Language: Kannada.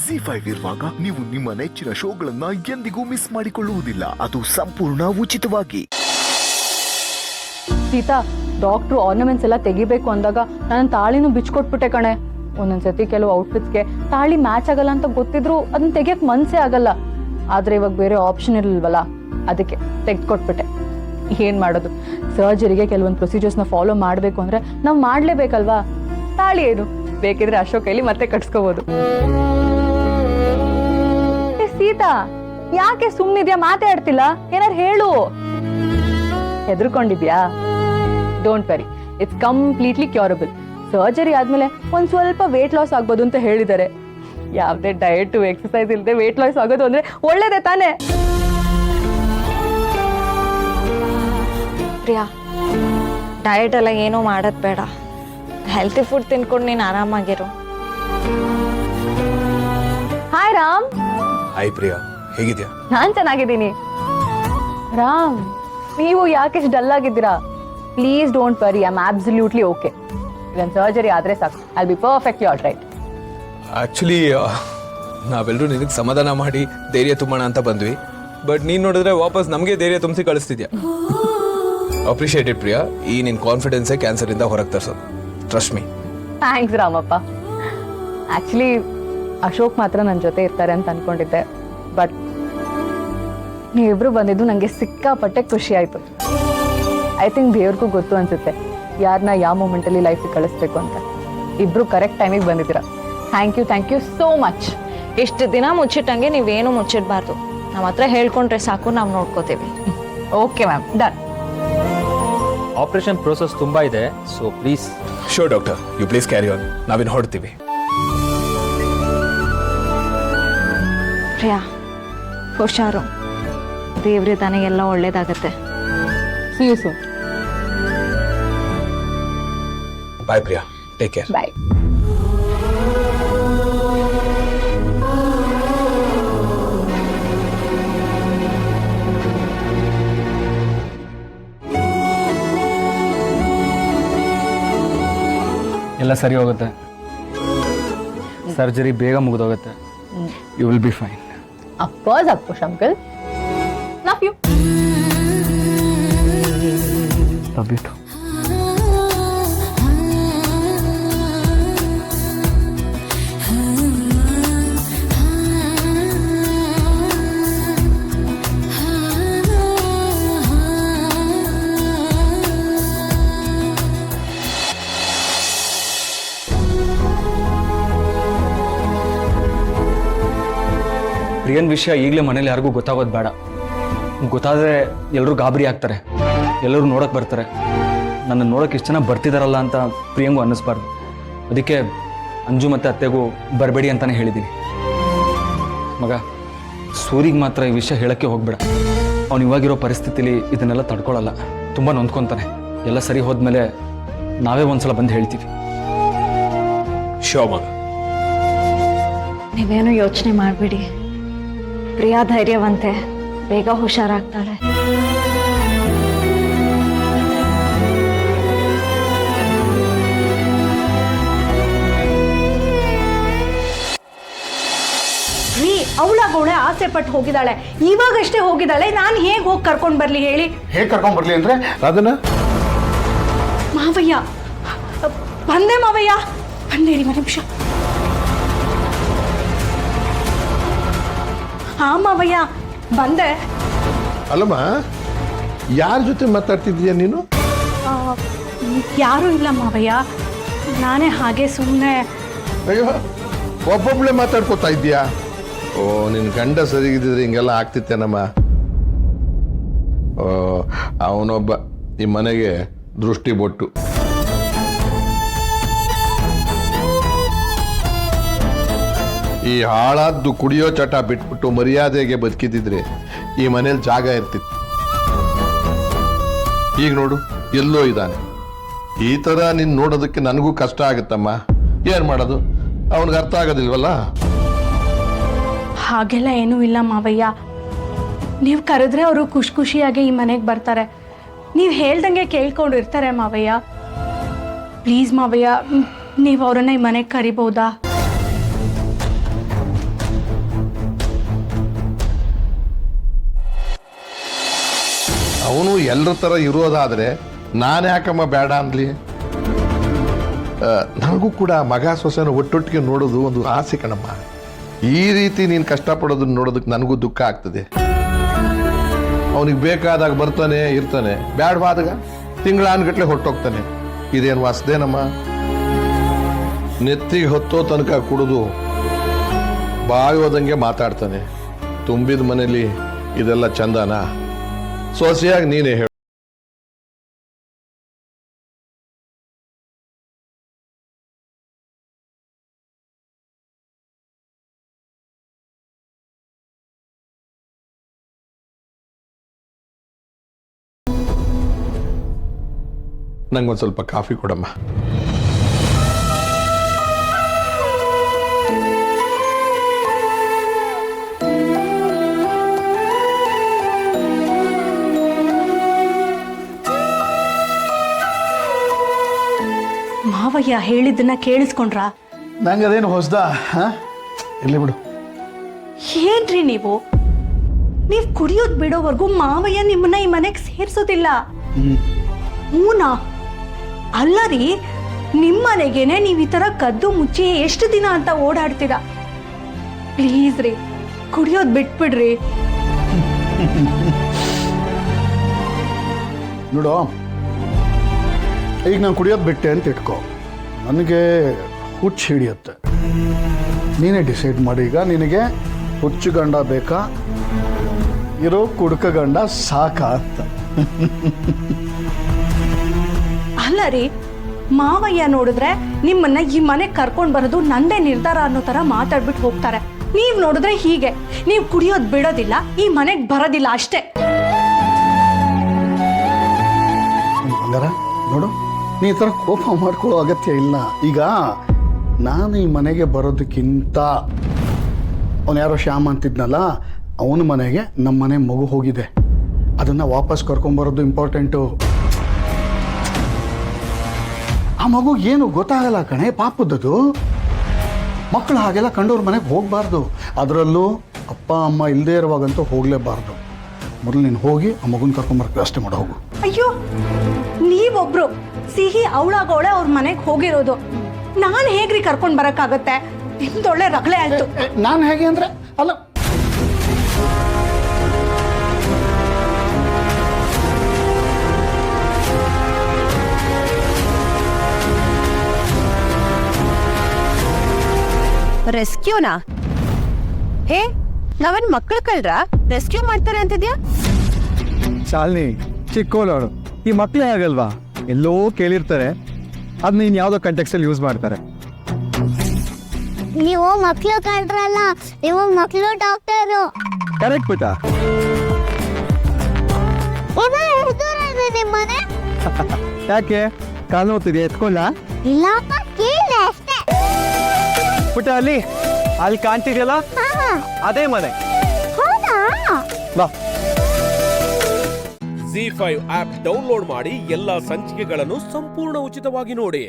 ZEE5 ಇರುವಾಗ ನೀವು ನಿಮ್ಮ ನೆಚ್ಚಿನ ಶೋಗಳನ್ನ ಎಂದಿಗೂ ಮಿಸ್ ಮಾಡಿಕೊಳ್ಳುವುದಿಲ್ಲ. ಅದು ಸಂಪೂರ್ಣ ಉಚಿತವಾಗಿ. ಸೀತಾ, ಡಾಕ್ಟ್ರು ಆರ್ನಮೆಂಟ್ಸ್ ಎಲ್ಲ ತೆಗಿಬೇಕು ಅಂದಾಗ ನಾನು ತಾಳಿನೂ ಬಿಚ್ಕೊಟ್ಬಿಟ್ಟೆ ಕಣೆ. ಒಂದೊಂದ್ಸತಿ ಕೆಲವು ಔಟ್ಫಿಟ್ಸ್ಗೆ ತಾಳಿ ಮ್ಯಾಚ್ ಆಗಲ್ಲ ಅಂತ ಗೊತ್ತಿದ್ರು ಅದನ್ನ ತೆಗಿಯಕ್ ಮನ್ಸೇ ಆಗಲ್ಲ. ಆದ್ರೆ ಇವಾಗ ಬೇರೆ ಆಪ್ಷನ್ ಇರಲ್ವಲ್ಲ, ಅದಕ್ಕೆ ತೆಗೆದ್ಕೊಟ್ಬಿಟ್ಟೆ. ಏನ್ ಮಾಡೋದು, ಸರ್ಜರಿಗೆ ಕೆಲವೊಂದು ಪ್ರೊಸೀಜರ್ಸ್ನ ಫಾಲೋ ಮಾಡ್ಬೇಕು ಅಂದ್ರೆ ನಾವು ಮಾಡ್ಲೇಬೇಕಲ್ವಾ. ತಾಳಿ ಏನು ಬೇಕಿದ್ರೆ ಅಶೋಕ್ ಕೈಲಿ ಮತ್ತೆ ಕಟ್ಸ್ಕೋಬಹುದು. ಸೀತಾ, ಯಾಕೆ ಸುಮ್ನಿದ್ಯಾ? ಮಾತಾಡ್ತಿಲ್ಲ, ಏನಾರು ಹೇಳು. ಹೆದರ್ಕೊಂಡಿದ್ಯಾ? Don't worry, it's completely curable. Surgery ಆದ್ಮೇಲೆ ಒಂದ್ ಸ್ವಲ್ಪ ವೇಟ್ ಲಾಸ್ ಆಗ್ಬೋದು ಅಂತ ಹೇಳಿದ್ದಾರೆ. ಯಾವ್ದೇ ಡಯಟ್ ಎಕ್ಸರ್ಸೈಸ್ ಇಲ್ಲದೆ ವೇಟ್ ಲಾಸ್ ಆಗೋದು ಅಂದ್ರೆ ಒಳ್ಳೇದೇ ತಾನೇ? ಪ್ರಿಯಾ, ಡಯಟ್ ಎಲ್ಲ ಏನೂ ಮಾಡೋದು ಬೇಡ. ಹೆಲ್ತಿ ಫುಡ್ ತಿನ್ಕೊಂಡು ನೀನು ಆರಾಮಾಗಿರು. ಹಾಯ್ ರಾಮ್. ಹಾಯ್ ಪ್ರಿಯಾ, ಹೇಗಿದ್ಯಾ? ನಾನ್ ಚೆನ್ನಾಗಿದ್ದೀನಿ. ರಾಮ್, ನೀವು ಯಾಕೆ ಡಲ್ ಆಗಿದ್ದೀರಾ? Please don't worry, I am absolutely okay. Even surgery ಆದ್ರೆ ಸಾಕು, I will be perfectly all right. Actually ನಾವೆಲ್ಲರೂ ನಿನಗೆ ಸಮಾಧಾನ ಮಾಡಿ ಧೈರ್ಯ ತುಂಬೋಣ ಅಂತ ಬಂದ್ವಿ. ಬಟ್ ನೀನು ನೋಡಿದ್ರೆ ವಾಪಸ್ ನಮಗೆ ಧೈರ್ಯ ತುಂಬಿಸಿ ಕಳಿಸ್ತಿದ್ಯಾ. ಅಪ್ರಿಷಿಯೇಟೆಡ್ ಪ್ರಿಯಾ. ಈ ನಿನ್ನ ಕಾನ್ಫಿಡೆನ್ಸೇ ಕ್ಯಾನ್ಸರಿಂದ ಹೊರಗೆ ತರಿಸೋದು. Trust me. Thanks Ramappa. Actually Ashok ಮಾತ್ರ ನನ್ನ ಜೊತೆ ಇರ್ತಾರೆ ಅಂತ ಅನ್ಕೊಂಡಿದ್ದೆ, ಬಟ್ ನೀವಿಬ್ರು ಬಂದಿದ್ದು ನನಗೆ ಸಿಕ್ಕಾಪಟ್ಟೆ ಖುಷಿ ಆಯ್ತು. ಐ ಥಿಂಕ್ ದೇವ್ರಿಗೂ ಗೊತ್ತು ಅನ್ಸುತ್ತೆ ಯಾರನ್ನ ಯಾವ ಮೂಮೆಂಟಲ್ಲಿ ಲೈಫಿಗೆ ಕಳಿಸ್ಬೇಕು ಅಂತ. ಇಬ್ರು ಕರೆಕ್ಟ್ ಟೈಮಿಗೆ ಬಂದಿದ್ದೀರಾ. Thank you so much. ಇಷ್ಟು ದಿನ ಮುಚ್ಚಿಟ್ಟಂಗೆ ನೀವೇನು ಮುಚ್ಚಿಡಬಾರ್ದು. ನಮ್ಮ ಹತ್ರ ಹೇಳ್ಕೊಂಡ್ರೆ ಸಾಕು, ನಾವು ನೋಡ್ಕೋತೀವಿ. Okay ma'am, done. Operation process ತುಂಬಾ ಇದೆ, so please. Sure doctor, you please carry on. ನಾವಿನ್ನು ಹೊಡ್ತೀವಿ. ಪ್ರಿಯಾ, ಹುಷಾರು. ದೇವ್ರಿ ತಾನೇ ಎಲ್ಲ ಒಳ್ಳೇದಾಗತ್ತೆ. See you soon. Bye Priya, take care. Bye. ಎಲ್ಲ ಸರಿ ಹೋಗುತ್ತೆ. ಸರ್ಜರಿ ಬೇಗ ಮುಗಿದೋಗುತ್ತೆ. You will be fine. Of course, uncle. Love you. Love you too. ಪ್ರಿಯನ್ ವಿಷಯ ಈಗಲೇ ಮನೇಲಿ ಯಾರಿಗೂ ಗೊತ್ತಾಗೋದು ಬೇಡ. ಗೊತ್ತಾದರೆ ಎಲ್ಲರೂ ಗಾಬರಿ ಆಗ್ತಾರೆ, ಎಲ್ಲರೂ ನೋಡೋಕೆ ಬರ್ತಾರೆ. ನನ್ನ ನೋಡೋಕೆ ಇಷ್ಟು ಜನ ಬರ್ತಿದಾರಲ್ಲ ಅಂತ ಪ್ರಿಯಂಗೂ ಅನ್ನಿಸ್ಬಾರ್ದು. ಅದಕ್ಕೆ ಅಂಜು ಮತ್ತು ಅತ್ತೆಗೂ ಬರಬೇಡಿ ಅಂತಲೇ ಹೇಳಿದ್ದೀನಿ. ಮಗ, ಸೂರಿಗೆ ಮಾತ್ರ ಈ ವಿಷಯ ಹೇಳೋಕ್ಕೆ ಹೋಗ್ಬೇಡ. ಅವ್ನು ಇವಾಗಿರೋ ಪರಿಸ್ಥಿತಿಲಿ ಇದನ್ನೆಲ್ಲ ತಡ್ಕೊಳ್ಳಲ್ಲ, ತುಂಬ ನೊಂದ್ಕೊತಾನೆ. ಎಲ್ಲ ಸರಿ ಹೋದ್ಮೇಲೆ ನಾವೇ ಒಂದ್ಸಲ ಬಂದು ಹೇಳ್ತೀವಿ. ಶೋ ಮಗ. ನೀವೇನು ಯೋಚನೆ ಮಾಡಬೇಡಿ. ಪ್ರಿಯಾ ಧೈರ್ಯವಂತೆ, ಬೇಗ ಹುಷಾರಾಗ್ತಾಳೆ. ರೀ, ಅವಳಾಗೋಳೆ ಆಸೆ ಪಟ್ಟು ಹೋಗಿದ್ದಾಳೆ, ಇವಾಗಷ್ಟೇ ಹೋಗಿದ್ದಾಳೆ. ನಾನು ಹೇಗೆ ಹೋಗಿ ಕರ್ಕೊಂಡು ಬರ್ಲಿ ಹೇಳಿ? ಹೇಗೆ ಕರ್ಕೊಂಡ್ ಬರ್ಲಿ ಅಂದ್ರೆ ಅದನ್ನ ಮಾವಯ್ಯ ಬಂದೆ, ಮಾವಯ್ಯ ಬಂದೆ ರೀ, ಒಂದು ನಿಮಿಷ. ಹಾ ಮಾವಯ್ಯ ಬಂದೆ. ಅಲ್ಲಮ್ಮ, ಯಾರ ಜೊತೆ ಮಾತಾಡ್ತಿದ್ದೀಯ ನೀನು? ಯಾರೂ ಇಲ್ಲ ಮಾವಯ್ಯ, ನಾನೇ ಹಾಗೆ ಸುಮ್ಮನೆ. ಅಯ್ಯೋ, ಒಬ್ಬೊಬ್ಳೆ ಮಾತಾಡ್ಕೋತಾ ಇದ್ದೀಯಾ? ಓ, ನಿನ್ನ ಗಂಡ ಸರಿಗಿದ್ರೆ ಹಿಂಗೆಲ್ಲ ಆಗ್ತಿತ್ತೇನಮ್ಮ. ಓ, ಅವನೊಬ್ಬ ಈ ಮನೆಗೆ ದೃಷ್ಟಿ ಬೊಟ್ಟು. ಈ ಹಾಳಾದ್ದು ಕುಡಿಯೋ ಚಟ ಬಿಟ್ಬಿಟ್ಟು ಮರ್ಯಾದೆಗೆ ಬದುಕಿದ್ರೆ ಈ ಮನೇಲಿ ಜಾಗ ಇರ್ತಿತ್ತು. ಈಗ ನೋಡು, ಎಲ್ಲೋ ಇದ್ದಾನೆ. ಈ ಥರ ನೀನು ನೋಡೋದಕ್ಕೆ ನನಗೂ ಕಷ್ಟ ಆಗುತ್ತಮ್ಮ. ಏನು ಮಾಡೋದು, ಅವನಿಗೆ ಅರ್ಥ ಆಗೋದಿಲ್ವಲ್ಲ. ಹಾಗೆಲ್ಲ ಏನೂ ಇಲ್ಲ ಮಾವಯ್ಯ. ನೀವು ಕರೆದ್ರೆ ಅವರು ಖುಷಿಯಾಗಿ ಈ ಮನೆಗೆ ಬರ್ತಾರೆ. ನೀವು ಹೇಳ್ದಂಗೆ ಕೇಳ್ಕೊಂಡಿರ್ತಾರೆ ಮಾವಯ್ಯ. ಪ್ಲೀಸ್ ಮಾವಯ್ಯ, ನೀವು ಅವರನ್ನ ಈ ಮನೆಗೆ ಕರಿಬಹುದಾ? ಎಲ್ಲರ ಥರ ಇರೋದಾದರೆ ನಾನು ಯಾಕಮ್ಮ ಬೇಡ ಅನ್ಲಿ? ನನಗೂ ಕೂಡ ಮಗ ಸೊಸೆನ ಒಟ್ಟೊಟ್ಟಿಗೆ ನೋಡೋದು ಒಂದು ಆಸೆ ಕಣಮ್ಮ. ಈ ರೀತಿ ನೀನು ಕಷ್ಟಪಡೋದನ್ನ ನೋಡೋದಕ್ಕೆ ನನಗೂ ದುಃಖ ಆಗ್ತದೆ. ಅವನಿಗೆ ಬೇಕಾದಾಗ ಬರ್ತಾನೆ ಇರ್ತಾನೆ, ಬ್ಯಾಡವಾದಾಗ ತಿಂಗಳಾನ್ಗಟ್ಲೆ ಹೊಟ್ಟೋಗ್ತಾನೆ. ಇದೇನು ವಾಸದೇನಮ್ಮ? ನೆತ್ತಿಗೆ ಹೊತ್ತೋ ತನಕ ಕುಡಿದು ಬಾಯಿ ಹೋದಂಗೆ ಮಾತಾಡ್ತಾನೆ. ತುಂಬಿದ ಮನೇಲಿ ಇದೆಲ್ಲ ಚಂದನ? ಸೊಸೆಯಾಗಿ ನೀನೇ ಹೇಳು. ನಂಗೊಂದು ಸ್ವಲ್ಪ ಕಾಫಿ ಕೊಡಮ್ಮ. ಮಾವಯ್ಯ ಹೇಳಿದ್ದನ್ನ ಕೇಳಿಸ್ಕೊಂಡ್ರಾ? ನಂಗೆ ಅದೇನು ಹೊಸ್ದ? ಇರ್ಲಿ ಬಿಡು. ಏನ್ರಿ ನೀವು ಕುಡಿಯೋದ್ ಬಿಡೋವರೆಗೂ ಮಾವಯ್ಯ ನಿಮ್ಮನ್ನ ಈ ಮನೆಗೆ ಸೇರ್ಸೋದಿಲ್ಲ. ಹೂನಾ? ಅಲ್ಲ ರೀ, ನಿಮ್ಮನೆಗೇನೆ ನೀವು ಈ ತರ ಕದ್ದು ಮುಚ್ಚಿ ಎಷ್ಟು ದಿನ ಅಂತ ಓಡಾಡ್ತೀರಾ? ಪ್ಲೀಸ್ ರೀ, ಕುಡಿಯೋದ್ ಬಿಟ್ಬಿಡ್ರಿ. ನೋಡು, ಈಗ ನಾನು ಕುಡಿಯೋದು ಬಿಟ್ಟೆ ಅಂತ ಇಟ್ಕೋ, ನನಗೆ ಹುಚ್ಚು ಹಿಡಿಯುತ್ತೆ. ನೀನೇ ಡಿಸೈಡ್ ಮಾಡಿ. ಈಗ ನಿನಗೆ ಹುಚ್ಚು ಗಂಡ ಬೇಕಾ, ಇರೋ ಕುಡುಕ ಗಂಡ ಸಾಕಾ ಅಂತ? ಅಲ್ಲ ರೀ, ಮಾವಯ್ಯ ನೋಡಿದ್ರೆ ನಿಮ್ಮನ್ನ ಈ ಮನೆಗೆ ಕರ್ಕೊಂಡು ಬರೋದು ನಂದೇ ನಿರ್ಧಾರ ಅನ್ನೋ ತರ ಮಾತಾಡ್ಬಿಟ್ಟು ಹೋಗ್ತಾರೆ. ನೀವ್ ನೋಡಿದ್ರೆ ಹೀಗೆ, ನೀವ್ ಕುಡಿಯೋದ್ ಬಿಡೋದಿಲ್ಲ, ಈ ಮನೆಗೆ ಬರೋದಿಲ್ಲ ಅಷ್ಟೇ. ಹಂಗಾರ ನೋಡು, ನೀ ಈ ಥರ ಕೋಪ ಮಾಡ್ಕೊಳ್ಳೋ ಅಗತ್ಯ ಇಲ್ಲ. ಈಗ ನಾನು ಈ ಮನೆಗೆ ಬರೋದಕ್ಕಿಂತ ಅವನು ಯಾರೋ ಶ್ಯಾಮ್ ಅಂತಿದ್ನಲ್ಲ, ಅವನ ಮನೆಗೆ ನಮ್ಮ ಮನೆ ಮಗು ಹೋಗಿದೆ. ಅದನ್ನು ವಾಪಸ್ ಕರ್ಕೊಂಬರೋದು ಇಂಪಾರ್ಟೆಂಟು. ಆ ಮಗು ಏನು ಗೊತ್ತಾಗಲ್ಲ ಕಣೆ, ಪಾಪದದು. ಮಕ್ಕಳು ಹಾಗೆಲ್ಲ ಕಂಡವ್ರ ಮನೆಗೆ ಹೋಗಬಾರ್ದು. ಅದರಲ್ಲೂ ಅಪ್ಪ ಅಮ್ಮ ಇಲ್ಲದೇ ಇರುವಾಗಂತೂ ಹೋಗಲೇಬಾರ್ದು. ಮೊದಲು ನೀನು ಹೋಗಿ ಆ ಮಗುನ ಕರ್ಕೊಂಬರಕ್ಕೆ ವ್ಯವಸ್ಥೆ ಮಾಡೋ ಹೋಗು. ಅಯ್ಯೋ, ನೀವೊಬ್ರು ಸಿಹಿ ಅವಳಾಗವಳೆ ಅವ್ರ ಮನೆಗೆ ಹೋಗಿರೋದು, ನಾನು ಹೇಗ್ರಿ ಕರ್ಕೊಂಡು ಬರಕ್ಕಾಗತ್ತೆ? ನಿಮ್ದೊಳ್ಳೆ ರಗಳೆ ಆಯ್ತು. ನಾನು ಹೇಗೆ ಅಂದರೆ ಅಲ್ಲ, ರೆಸ್ಕ್ಯೂನಾ? ಹೇ, ನಾವೇನ್ ಮಕ್ಕಳು ಕಳ್ರ ರೆಸ್ಕ್ಯೂ ಮಾಡ್ತಾರೆ ಅಂತಿದ್ಯಾ? ಶಾಲಿನಿ ಚಿಕ್ಕೋಳವಳು, ಈ ಮಕ್ಕಳೇ ಆಗಲ್ವಾ? ಎಲ್ಲೋ ಕೇಳಿರ್ತಾರೆ, ಅದನ್ನ ಇನ್ ಯಾವುದೋ ಕಂಟೆಕ್ಸ್ಟಲ್ಲಿ ಯೂಸ್ ಮಾಡ್ತಾರೆ. ನೀವು ಮಕ್ಕಳು ಕಳ್ರಲ್ಲ, ನೀವು ಮಕ್ಕಳು ಡಾಕ್ಟರು. ಕರೆಕ್ಟ್ ಪುಟ. ನಿಮ್ಮನೆ ಯಾಕೆ ಕಾಲು ನೋಡ್ತಿದ್ಯಾ? ಎತ್ಕೊಳ್ಳ? ಇಲ್ಲಪ್ಪ, ಕೇಳಿ ಅಷ್ಟೇ. ಪುಟ, ಅಲ್ಲಿ ಕಾಣ್ತಿದ್ಯಲ್ಲ, ಅದೇ ಮನೆ. ಹೌದಾ? ಬಾ. ZEE5 ಆಪ್ ಡೌನ್ಲೋಡ್ ಮಾಡಿ ಎಲ್ಲಾ ಸಂಚಿಕೆಗಳನ್ನು ಸಂಪೂರ್ಣ ಉಚಿತವಾಗಿ ನೋಡಿ.